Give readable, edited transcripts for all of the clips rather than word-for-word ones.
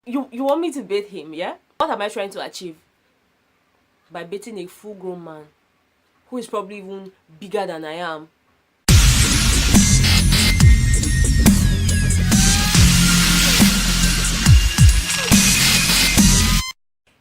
You want me to bait him, yeah? What am I trying to achieve by baiting a full-grown man who is probably even bigger than I am?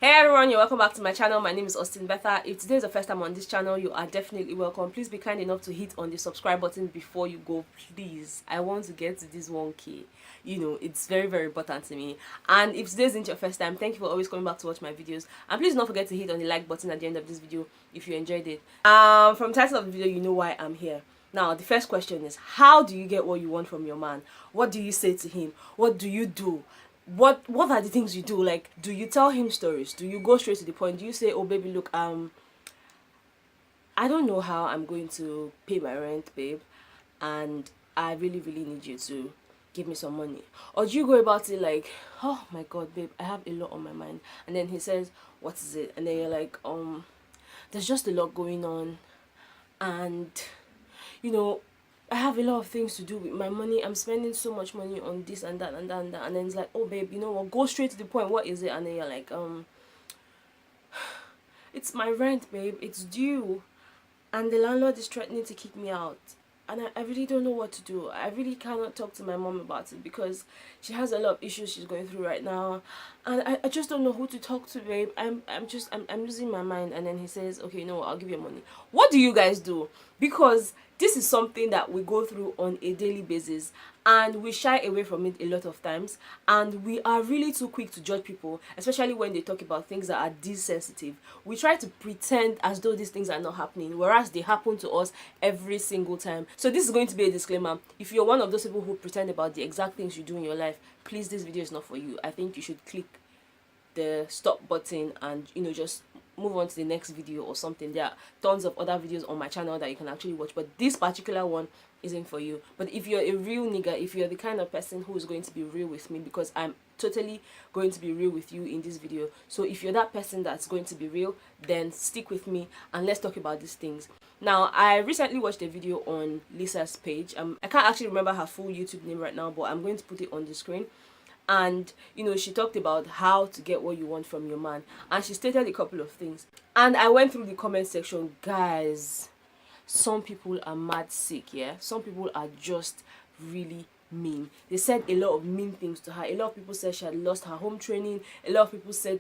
Hey everyone, you're welcome back to my channel. My name is Austin Betha. If today is the first time on this channel, you are definitely welcome. Please be kind enough to hit on the subscribe button before you go, please. I want to get to this 1K. You know, it's very, very important to me. And if today isn't your first time, thank you for always coming back to watch my videos. And please don't forget to hit on the like button at the end of this video if you enjoyed it. From the title of the video, you know why I'm here. Now, the first question is, how do you get what you want from your man? What do you say to him? What do you do? What are the things you do? Like, do you tell him stories? Do you go straight to the point? Do you say, oh baby, look, I don't know how I'm going to pay my rent, babe, and I really, really need you to give me some money? Or do you go about it like, oh my god, babe, I have a lot on my mind, and then he says, what is it? And then you're like, there's just a lot going on, and you know, I have a lot of things to do with my money. I'm spending so much money on this and that and that and that. And then it's like, oh babe, you know what? Go straight to the point. What is it? And then you're like, it's my rent, babe. It's due. And the landlord is threatening to kick me out. And I really don't know what to do. I really cannot talk to my mom about it because she has a lot of issues she's going through right now. And I just don't know who to talk to, babe. I'm losing my mind. And then he says, okay, you know what? I'll give you money. What do you guys do? Because this is something that we go through on a daily basis, and we shy away from it a lot of times, and we are really too quick to judge people, especially when they talk about things that are this sensitive. We try to pretend as though these things are not happening, whereas they happen to us every single time. So this is going to be a disclaimer. If you're one of those people who pretend about the exact things you do in your life, please, this video is not for you. I think you should click the stop button and, you know, just move on to the next video or something. There are tons of other videos on my channel that you can actually watch, but this particular one isn't for you. But if you're a real nigga, if you're the kind of person who is going to be real with me, because I'm totally going to be real with you in this video, so if you're that person that's going to be real, then stick with me and let's talk about these things. Now, I recently watched a video on Lisa's page. I can't actually remember her full YouTube name right now, but I'm going to put it on the screen. And you know, she talked about how to get what you want from your man, and she stated a couple of things, and I went through the comment section. Guys, some people are mad sick. Yeah, some people are just really mean. They said a lot of mean things to her. A lot of people said she had lost her home training. A lot of people said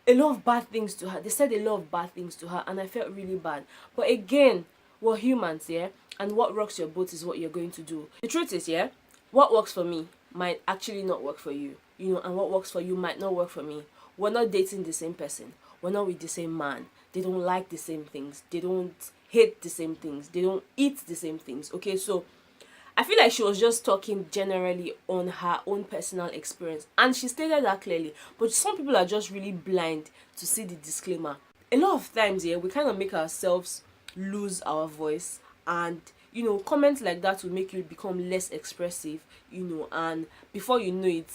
a lot of bad things to her. They said a lot of bad things to her, and I felt really bad. But again, we're humans, yeah, and what rocks your boat is what you're going to do. The truth is, yeah, what works for me might actually not work for you, you know, and what works for you might not work for me. We're not dating the same person. We're not with the same man. They don't like the same things. They don't hate the same things. They don't eat the same things. Okay, so I feel like she was just talking generally on her own personal experience, and she stated that clearly. But some people are just really blind to see the disclaimer. A lot of times, yeah, we kind of make ourselves lose our voice, and you know, comments like that will make you become less expressive, you know, and before you know it,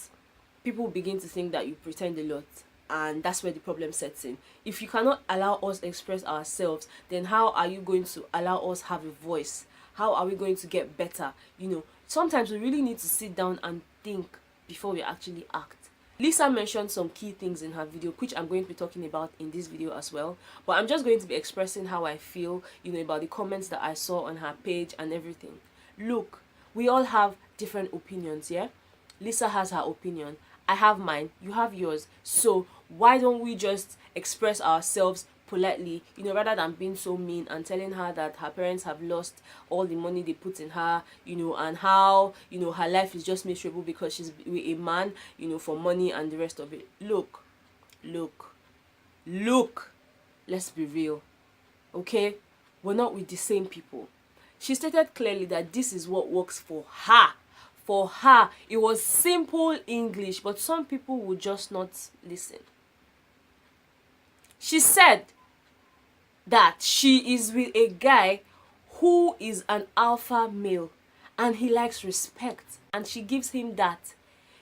people begin to think that you pretend a lot, and that's where the problem sets in. If you cannot allow us express ourselves, then how are you going to allow us have a voice? How are we going to get better? You know, sometimes we really need to sit down and think before we actually act. Lisa mentioned some key things in her video, which I'm going to be talking about in this video as well. But I'm just going to be expressing how I feel, you know, about the comments that I saw on her page and everything. Look, we all have different opinions, yeah? Lisa has her opinion. I have mine. You have yours. So why don't we just express ourselves politely, you know, rather than being so mean and telling her that her parents have lost all the money they put in her, you know, and how, you know, her life is just miserable because she's with a man, you know, for money and the rest of it. Look, let's be real, okay? We're not with the same people. She stated clearly that this is what works for her. For her, it was simple English, but some people would just not listen. She said that she is with a guy who is an alpha male and he likes respect, and she gives him that.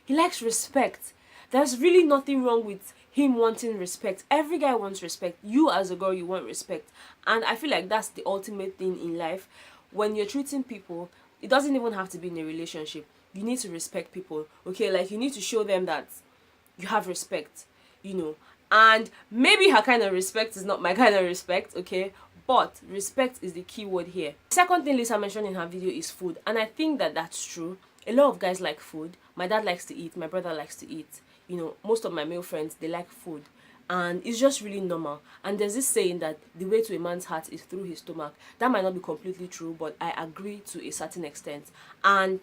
He likes respect. There's really nothing wrong with him wanting respect. Every guy wants respect. You as a girl, you want respect, and I feel like that's the ultimate thing in life. When you're treating people, it doesn't even have to be in a relationship. You need to respect people, okay? Like, you need to show them that you have respect, you know. And maybe her kind of respect is not my kind of respect, okay? But respect is the key word here. Second thing Lisa mentioned in her video is food. And I think that that's true. A lot of guys like food. My dad likes to eat. My brother likes to eat. You know, most of my male friends, they like food. And it's just really normal. And there's this saying that the way to a man's heart is through his stomach. That might not be completely true, but I agree to a certain extent. And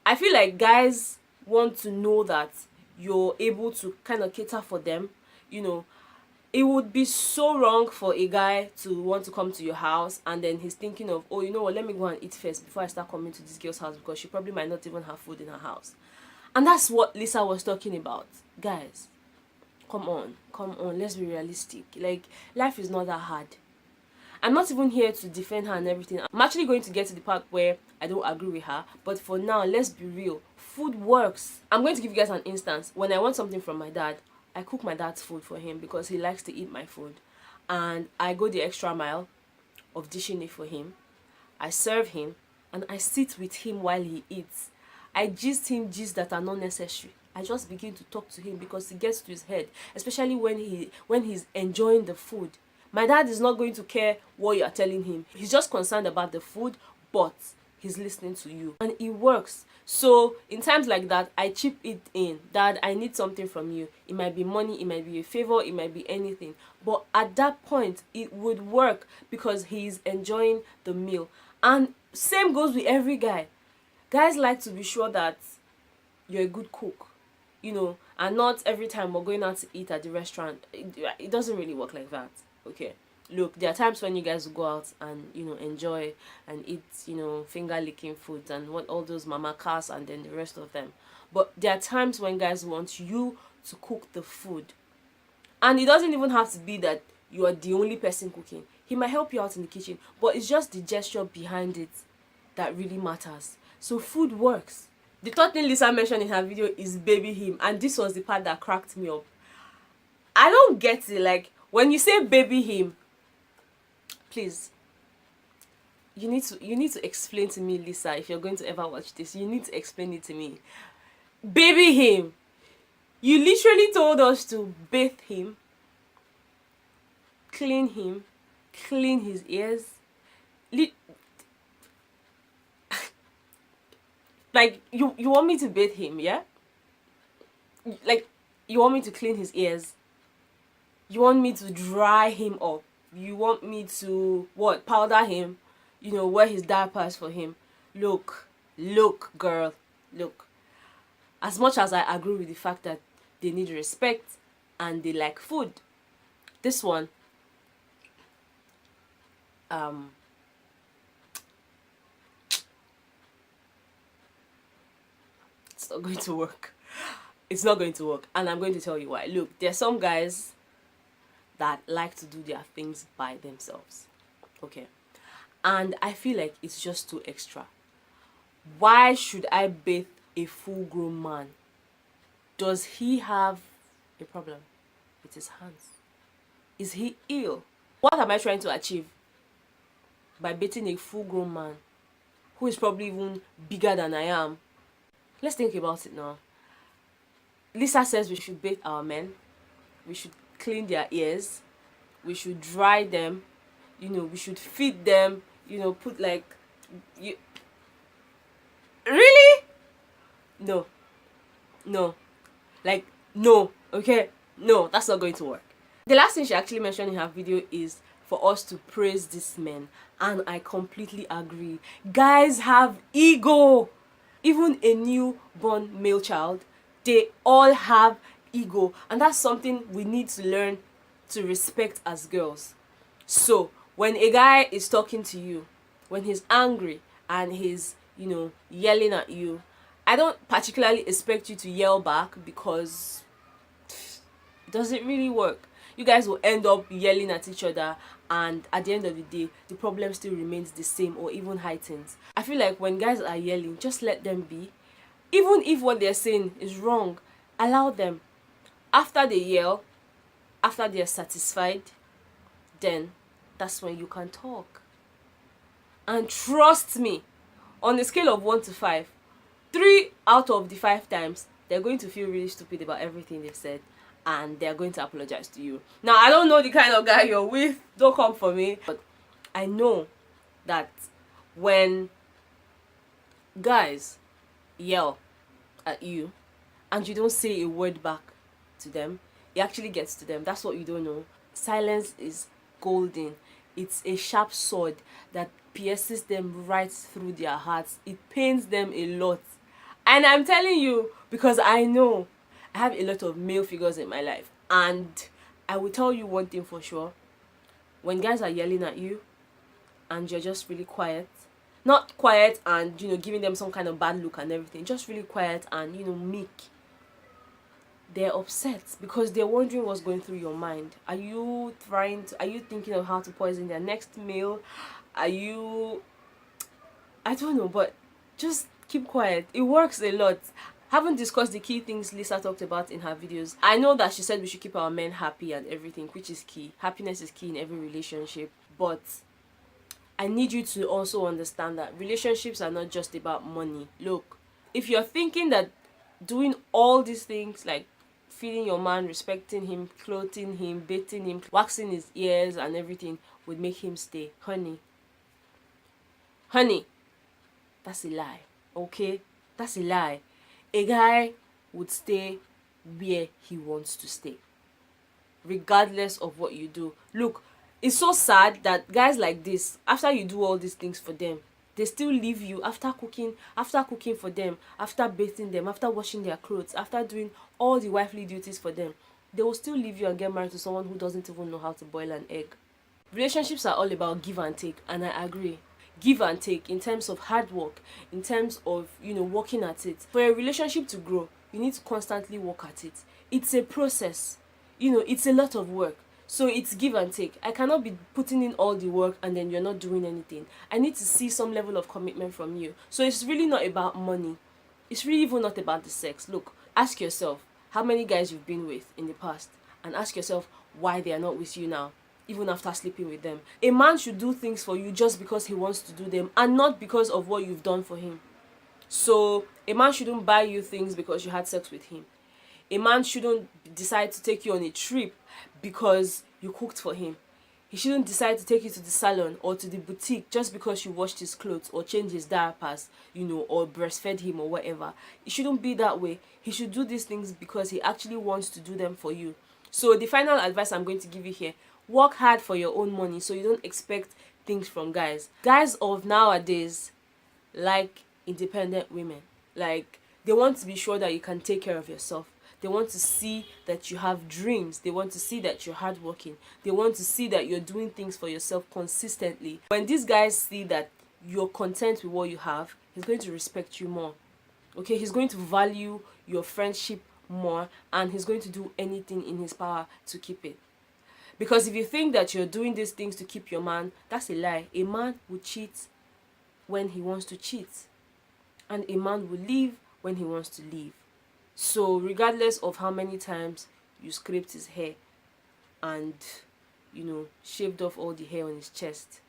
I feel like guys want to know that you're able to kind of cater for them, you know. It would be so wrong for a guy to want to come to your house and then he's thinking of, oh, you know what, let me go and eat first before I start coming to this girl's house because she probably might not even have food in her house. And that's what Lisa was talking about. Guys, come on, let's be realistic. Like, life is not that hard. I'm not even here to defend her and everything. I'm actually going to get to the part where I don't agree with her. But for now, let's be real. Food works. I'm going to give you guys an instance. When I want something from my dad, I cook my dad's food for him because he likes to eat my food. And I go the extra mile of dishing it for him. I serve him and I sit with him while he eats. I gist him gists that are not necessary. I just begin to talk to him because it gets to his head, especially when he's enjoying the food. My dad is not going to care what you are telling him. He's just concerned about the food, but he's listening to you. And it works. So in times like that, I chip it in. Dad, I need something from you. It might be money, it might be a favor, it might be anything. But at that point, it would work because he's enjoying the meal. And same goes with every guy. Guys like to be sure that you're a good cook, you know, and not every time we're going out to eat at the restaurant. It doesn't really work like that. Okay, look, there are times when you guys go out and, you know, enjoy and eat, you know, finger licking foods and what all those mama cars and then the rest of them. But there are times when guys want you to cook the food, and it doesn't even have to be that you are the only person cooking. He might help you out in the kitchen, but it's just the gesture behind it that really matters. So food works. The third thing Lisa mentioned in her video is baby him, and this was the part that cracked me up. I don't get it. Like, when you say baby him, please, you need to explain to me, Lisa, if you're going to ever watch this, you need to explain it to me. Baby him. You literally told us to bathe him, clean his ears. Like, you want me to bathe him, yeah? Like, you want me to clean his ears? You want me to dry him up? You want me to, what, powder him? You know, wear his diapers for him? Look, girl, look. As much as I agree with the fact that they need respect and they like food, this one, it's not going to work. It's not going to work. And I'm going to tell you why. Look, there's some guys that like to do their things by themselves, okay, and I feel like it's just too extra. Why should I bathe a full-grown man? Does he have a problem with his hands? Is he ill? What am I trying to achieve by bathing a full-grown man who is probably even bigger than I am? Let's think about it now. Lisa says we should bathe our men, we should clean their ears, we should dry them, you know, we should feed them, you know, put like, you really? No, like, no, okay, no, that's not going to work. The last thing she actually mentioned in her video is for us to praise these men, and I completely agree. Guys have ego. Even a newborn male child, they all have ego, and that's something we need to learn to respect as girls. So when a guy is talking to you, when he's angry and he's, you know, yelling at you, I don't particularly expect you to yell back because it doesn't really work. You guys will end up yelling at each other, and at the end of the day, the problem still remains the same or even heightens. I feel like when guys are yelling, just let them be. Even if what they're saying is wrong, allow them. After they yell, after they're satisfied, then that's when you can talk. And trust me, on a scale of 1 to 5, 3 out of the 5 times, they're going to feel really stupid about everything they've said, and they're going to apologize to you. Now, I don't know the kind of guy you're with, don't come for me, but I know that when guys yell at you and you don't say a word back to them, it actually gets to them. That's what you don't know. Silence is golden. It's a sharp sword that pierces them right through their hearts. It pains them a lot. And I'm telling you, because I know I have a lot of male figures in my life, and I will tell you one thing for sure. When guys are yelling at you and you're just really quiet, not quiet and giving them some kind of bad look and everything, just really quiet and meek, they're upset because they're wondering what's going through your mind. Are you thinking of how to poison their next meal? I don't know, but just keep quiet. It works a lot. Haven't discussed the key things Lisa talked about in her videos. I know that she said we should keep our men happy and everything, which is key. Happiness is key in every relationship. But I need you to also understand that relationships are not just about money. Look, if you're thinking that doing all these things, like feeding your man, respecting him, clothing him, bathing him, waxing his ears and everything, would make him stay, honey, that's a lie. Okay, that's a lie. A guy would stay where he wants to stay, regardless of what you do. Look, it's so sad that guys like this, after you do all these things for them, they still leave you after cooking for them, after bathing them, after washing their clothes, after doing all the wifely duties for them. They will still leave you and get married to someone who doesn't even know how to boil an egg. Relationships are all about give and take, and I agree. Give and take in terms of hard work, in terms of working at it. For a relationship to grow, you need to constantly work at it. It's a process. It's a lot of work. So it's give and take. I cannot be putting in all the work and then you're not doing anything. I need to see some level of commitment from you. So it's really not about money. It's really even not about the sex. Look, ask yourself how many guys you've been with in the past, and ask yourself why they are not with you now, even after sleeping with them. A man should do things for you just because he wants to do them, and not because of what you've done for him. So a man shouldn't buy you things because you had sex with him. A man shouldn't decide to take you on a trip because you cooked for him. He shouldn't decide to take you to the salon or to the boutique just because you washed his clothes or changed his diapers, or breastfed him or whatever. It shouldn't be that way. He should do these things because he actually wants to do them for you. So the final advice I'm going to give you here: work hard for your own money so you don't expect things from guys. Guys of nowadays like independent women. Like, they want to be sure that you can take care of yourself. They want to see that you have dreams. They want to see that you're hardworking. They want to see that you're doing things for yourself consistently. When these guys see that you're content with what you have, he's going to respect you more. Okay, he's going to value your friendship more, and he's going to do anything in his power to keep it. Because if you think that you're doing these things to keep your man, that's a lie. A man will cheat when he wants to cheat, and a man will leave when he wants to leave. So regardless of how many times you scraped his hair and shaved off all the hair on his chest,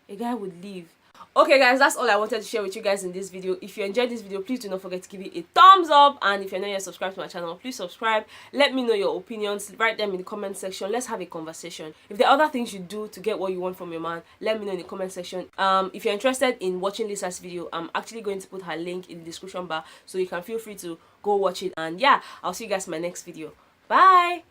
a guy would leave. Okay guys, that's all I wanted to share with you guys in this video. If you enjoyed this video, please do not forget to give it a thumbs up, and if you're not yet subscribed to my channel, please subscribe. Let me know your opinions, write them in the comment section. Let's have a conversation. If there are other things you do to get what you want from your man, let me know in the comment section. If you're interested in watching Lisa's video, I'm actually going to put her link in the description bar, so you can feel free to go watch it. And yeah, I'll see you guys in my next video. Bye.